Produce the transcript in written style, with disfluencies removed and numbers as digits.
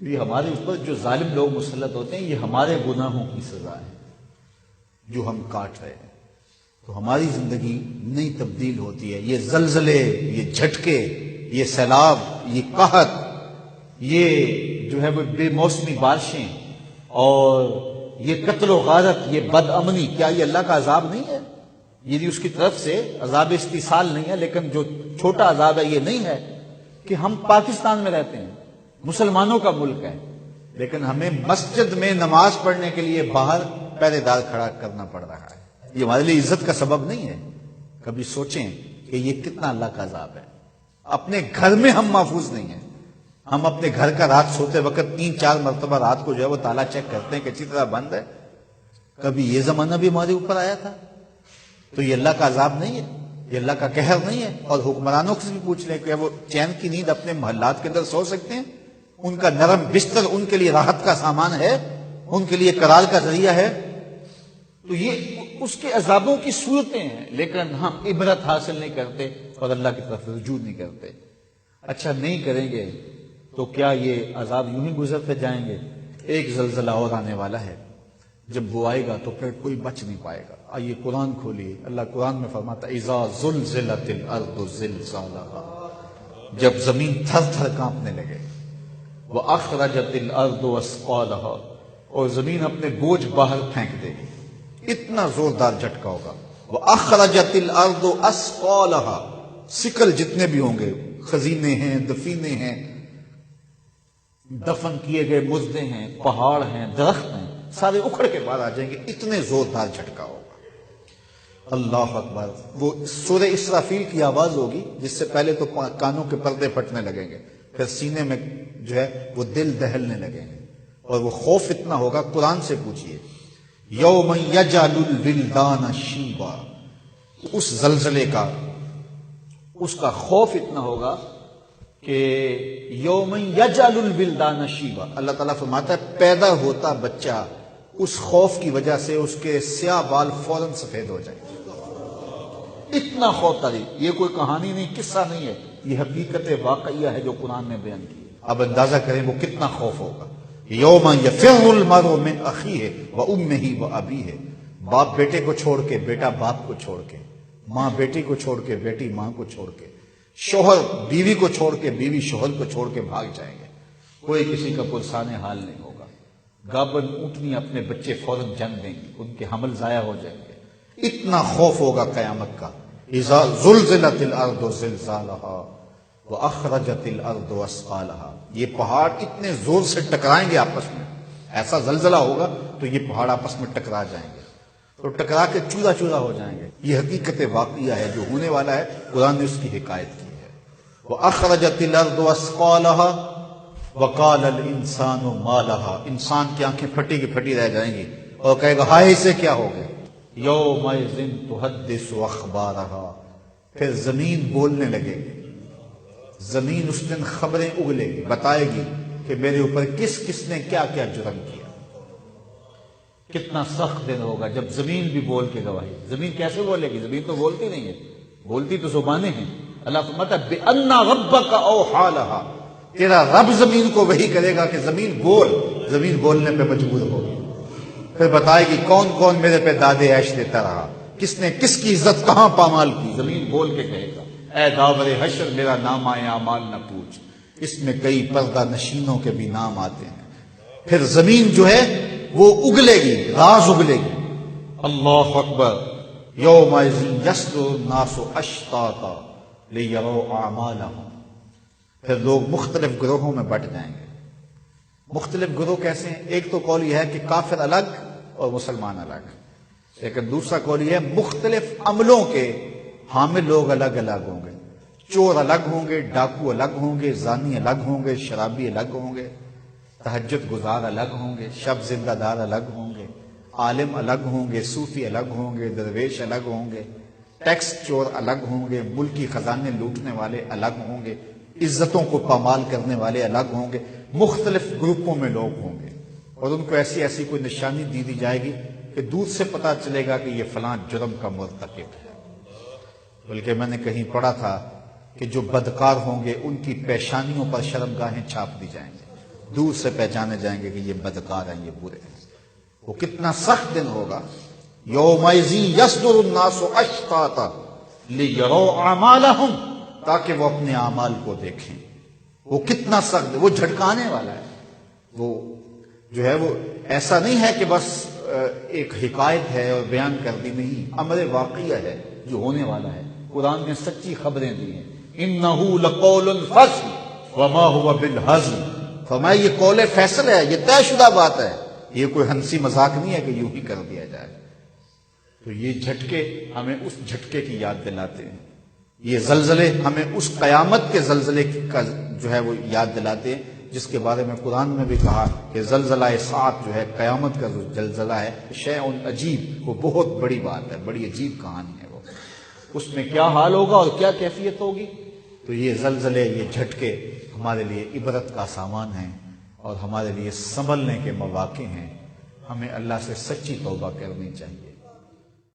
یہ ہمارے اوپر جو ظالم لوگ مسلط ہوتے ہیں، یہ ہمارے گناہوں کی سزا ہے جو ہم کاٹ رہے ہیں. تو ہماری زندگی نئی تبدیل ہوتی ہے. یہ زلزلے، یہ جھٹکے، یہ سیلاب، یہ قحط، یہ جو ہے وہ بے موسمی بارشیں اور یہ قتل و غارت، یہ بد امنی، کیا یہ اللہ کا عذاب نہیں ہے؟ یہ بھی اس کی طرف سے عذاب استیصال نہیں ہے، لیکن جو چھوٹا عذاب ہے یہ نہیں ہے کہ ہم پاکستان میں رہتے ہیں، مسلمانوں کا ملک ہے، لیکن ہمیں مسجد میں نماز پڑھنے کے لیے باہر پہرے دار کھڑا کرنا پڑ رہا ہے. یہ ہمارے لیے عزت کا سبب نہیں ہے. کبھی سوچیں کہ یہ کتنا اللہ کا عذاب ہے. اپنے گھر میں ہم محفوظ نہیں ہیں. ہم اپنے گھر کا رات سوتے وقت 3-4 مرتبہ رات کو جو ہے وہ تالا چیک کرتے ہیں کہ اچھی طرح بند ہے. کبھی یہ زمانہ بھی ہمارے اوپر آیا تھا. تو یہ اللہ کا عذاب نہیں ہے، یہ اللہ کا قہر نہیں ہے. اور حکمرانوں سے بھی پوچھ لیں کہ وہ چین کی نیند اپنے محلات کے اندر سو سکتے ہیں؟ ان کا نرم بستر ان کے لیے راحت کا سامان ہے، ان کے لیے قرار کا ذریعہ ہے. تو یہ اس کے عذابوں کی صورتیں ہیں، لیکن ہم عبرت حاصل نہیں کرتے اور اللہ کی طرف رجوع نہیں کرتے. اچھا نہیں کریں گے تو کیا یہ عذاب یوں ہی گزرتے جائیں گے؟ ایک زلزلہ اور آنے والا ہے. جب وہ آئے گا تو پھر کوئی بچ نہیں پائے گا. آئیے قرآن کھولیے. اللہ قرآن میں فرماتا ہے اذا زلزلت الارض زلزالها، جب زمین تھر تھر کانپنے لگے، واخرجت الارض اثقالها، اور زمین اپنے بوجھ باہر پھینک دے گی. اتنا زوردار جھٹکا ہوگا. واخرجت الارض اثقالها، سکل جتنے بھی ہوں گے، خزینے ہیں، دفینے ہیں، دفن کیے گئے مردے ہیں، پہاڑ ہیں، درخت ہیں، سارے اکھڑ کے باہر آ جائیں گے. اتنے زوردار جھٹکا ہوگا. اللہ اکبر. وہ سورہ اسرافیل کی آواز ہوگی جس سے پہلے تو کانوں کے پردے پھٹنے لگیں گے، پھر سینے میں جو ہے وہ دل دہلنے لگیں گے، اور وہ خوف اتنا ہوگا. قرآن سے پوچھئے یوم یجعل الولدان شیبا، اس زلزلے کا، اس کا خوف اتنا ہوگا کہ یوم یجعل الولدان شیبا، اللہ تعالیٰ فرماتا ہے پیدا ہوتا بچہ اس خوف کی وجہ سے اس کے سیاہ بال فوراً سفید ہو جائیں. اتنا خوف طاری. یہ کوئی کہانی نہیں، قصہ نہیں ہے، یہ حقیقت واقعیہ ہے جو قرآن نے بیان کی. اب اندازہ کریں وہ کتنا خوف ہوگا. یوم یفر المرء من اخیہ وامہ وابیہ، باپ بیٹے کو چھوڑ کے، بیٹا باپ کو چھوڑ کے، ماں بیٹی کو چھوڑ کے، بیٹی ماں کو چھوڑ کے، شوہر بیوی کو چھوڑ کے، بیوی شوہر کو چھوڑ کے بھاگ جائیں گے. کوئی کسی کا پرسان حال نہیں ہوگا. گابن اونٹنی اپنے بچے فوراً جن دیں گی، ان کے حمل ضائع ہو جائیں گے. اتنا خوف ہوگا قیامت کا. اذا زلزلت الارض زلزالها واخرجت الارض اثقالها، یہ پہاڑ اتنے زور سے ٹکرائیں گے آپس میں، ایسا زلزلہ ہوگا تو یہ پہاڑ آپس میں ٹکرا جائیں گے، تو ٹکرا کے چورا چورا ہو جائیں گے. یہ حقیقت واقعہ ہے جو ہونے والا ہے. قرآن نے اس کی حکایت کی ہے. واخرجت الارض اثقالها وقال الانسان ما لها، انسان کی آنکھیں پھٹی کی پھٹی رہ جائیں گی اور کہے گا ہائے اسے کیا ہو گیا. یومئذ تحدث اخبارها، پھر زمین بولنے لگے گی. زمین اس دن خبریں اگلے گی، بتائے گی کہ میرے اوپر کس کس نے کیا کیا جرم کیا. کتنا سخت دن ہوگا جب زمین بھی بول کے گواہی. زمین کیسے بولے گی؟ زمین تو بولتی نہیں ہے، بولتی تو زبانیں ہیں. اللہ فرماتا ہے بِأَنَّ رَبَّكَ أَوْحَىٰ لَهَا، تیرا رب زمین کو وحی کرے گا کہ زمین بول. زمین بولنے پہ مجبور ہوگی. پھر بتائے گی کون کون میرے پہ دادے عیش دیتا رہا، کس نے کس کی عزت کہاں پامال کی. زمین بول کے کہے گا اے داور حشر میرا نام آئے اعمال نہ پوچھ، اس میں کئی پردہ نشینوں کے بھی نام آتے ہیں. پھر زمین جو ہے وہ اگلے گی، راز اگلے گی. اللہ اکبر. یومئذ یصدر الناس اشتاتا لیروا اعمالهم، پھر لوگ مختلف گروہوں میں بٹ جائیں گے. مختلف گروہ کیسے ہیں؟ ایک تو قول یہ ہے کہ کافر الگ اور مسلمان الگ، لیکن دوسرا قول یہ ہے مختلف عملوں کے حامل لوگ الگ الگ ہوں گے. چور الگ ہوں گے، ڈاکو الگ ہوں گے، زانی الگ ہوں گے، شرابی الگ ہوں گے، تہجد گزار الگ ہوں گے، شب زندہ دار الگ ہوں گے، عالم الگ ہوں گے، صوفی الگ ہوں گے، درویش الگ ہوں گے، ٹیکس چور الگ ہوں گے، ملکی خزانے لوٹنے والے الگ ہوں گے، عزتوں کو پامال کرنے والے الگ ہوں گے. مختلف گروپوں میں لوگ ہوں گے اور ان کو ایسی ایسی کوئی نشانی دی جائے گی کہ دور سے پتا چلے گا کہ یہ فلاں جرم کا مرتکب ہے. بلکہ میں نے کہیں پڑھا تھا کہ جو بدکار ہوں گے ان کی پیشانیوں پر شرمگاہیں چھاپ دی جائیں گے. دور سے پہچانے جائیں گے کہ یہ بدکار ہیں، یہ برے ہیں۔ وہ کتنا سخت دن ہوگا، یومئذ یصدر الناس اشتاتا لیروا اعمالہم، تاکہ وہ اپنے اعمال کو دیکھیں۔ وہ کتنا سخت، وہ جھٹکانے والا ہے۔ وہ جو ہے وہ ایسا نہیں ہے کہ بس ایک حکایت ہے اور بیان کر دی، نہیں، امر واقعہ ہے جو ہونے والا ہے۔ قرآن نے سچی خبریں دی ہیں، انہ لقول فصل وما هو بالہزل، فرمایا یہ قول فیصل ہے، یہ طے شدہ بات ہے، یہ کوئی ہنسی مذاق نہیں ہے کہ یوں ہی کر دیا جائے۔ تو یہ جھٹکے ہمیں اس جھٹکے کی یاد دلاتے ہیں، یہ زلزلے ہمیں اس قیامت کے زلزلے کا جو ہے وہ یاد دلاتے ہیں، جس کے بارے میں قرآن میں بھی کہا کہ زلزلہ ساعت جو ہے، قیامت کا جو زلزلہ ہے، شیء عجیب، وہ بہت بڑی بات ہے، بڑی عجیب کہانی ہے۔ وہ اس میں کیا حال ہوگا اور کیا کیفیت ہوگی۔ تو یہ زلزلے، یہ جھٹکے ہمارے لیے عبرت کا سامان ہیں اور ہمارے لیے سنبھلنے کے مواقع ہیں۔ ہمیں اللہ سے سچی توبہ کرنی چاہیے۔